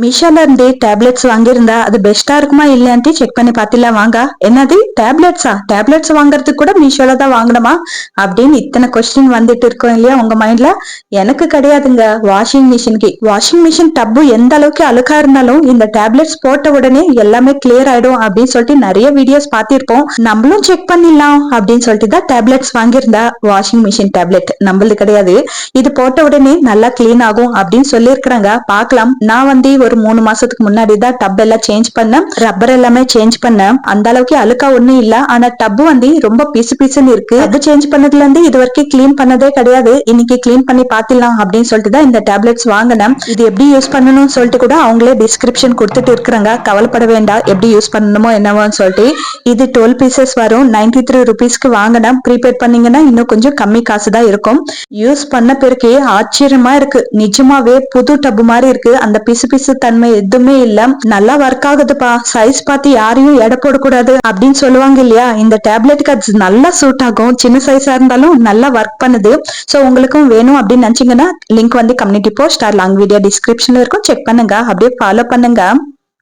மீஷோல இருந்து டேப்லெட்ஸ் வாங்கியிருந்தா அது பெஸ்டா இருக்குமா இல்லையான்ட்டு செக் பண்ணி பாத்திலாம் வாங்க. என்னது டேப்லெட்ஸ் வாங்குறதுக்கு கூட மீஷோல தான் வாங்கணுமா அப்படின்னு இத்தனை கொஸ்டின் வந்துட்டு இருக்கோம் இல்லையா உங்க மைண்ட்ல. எனக்கு கிடையாதுங்க. வாஷிங் மிஷின் டப்பு எந்த அளவுக்கு அழுக்கா இருந்தாலும் இந்த டேப்லெட்ஸ் போட்ட உடனே எல்லாமே கிளியர் ஆயிடும் அப்படின்னு சொல்லிட்டு நிறைய வீடியோஸ் பார்த்திருப்போம். நம்மளும் செக் பண்ணிடலாம் அப்படின்னு சொல்லிட்டு தான் டேப்லெட்ஸ் வாங்கியிருந்தா. வாஷிங் மிஷின் டேப்லெட் நம்மளது கிடையாது. இது போட்ட உடனே நல்லா கிளீன் ஆகும் அப்படின்னு சொல்லியிருக்கிறாங்க. பார்க்கலாம். நான் வந்து ஒரு 3 மாசத்துக்கு முன்னாடி தான் டப் எல்லாம் சேஞ்ச் பண்ணேன். ரப்பர் எல்லாமே சேஞ்ச் பண்ணேன். அந்த அளவுக்கு அழுக்கா ஒண்ணும் இல்ல. ஆனா டப் வந்து ரொம்ப பிசு பிசுன்னு இருக்கு. அது சேஞ்ச் பண்ணதுல இருந்து இது வரைக்கும் கிளீன் பண்ணதே கிடையாது. இன்னைக்கு கிளீன் பண்ணி பாத்திடலாம் அப்படின்னு சொல்லிட்டு தான் இந்த டேப்லெட்ஸ் வாங்கினேன். இது எப்படி யூஸ் பண்ணணும்னு சொல்லிட்டு கூட அவங்களே டிஸ்கிரிப்ஷன் கொடுத்துட்டு இருக்கிறாங்க. கவலைப்பட வேண்டாம் எப்படி யூஸ் பண்ணணுமோ என்னவோன்னு சொல்லிட்டு. இது 12 பீசஸ் வரும். 93 ருபீஸ்க்கு வாங்கினேன். ப்ரீபேட் பண்ணீங்கன்னா இன்னும் கொஞ்சம் கம்மி காசு தான் இருக்கும். யூஸ் பண்ண பிறகு ஆச்சரியமா இருக்கு. நிஜமாவே புது டப் மாதிரி இருக்கு. அந்த பிசு பிசு தன்மை எதுவுமே இல்ல. நல்லா ஒர்க் ஆகுதுப்பா. சைஸ் பார்த்து யாரையும் எடை போடக்கூடாது அப்படின்னு சொல்லுவாங்க இல்லையா. இந்த டேப்லெட்டுக்கு அது நல்லா சூட் ஆகும். சின்ன சைஸா இருந்தாலும் நல்லா ஒர்க் பண்ணுது. சோ உங்களுக்கும் வேணும் அப்படின்னு நினைச்சீங்கன்னா லிங்க் வந்து community post or long video டிஸ்கிரிப்ஷன்ல இருக்கும். செக் பண்ணுங்க. அப்படியே ஃபாலோ பண்ணுங்க.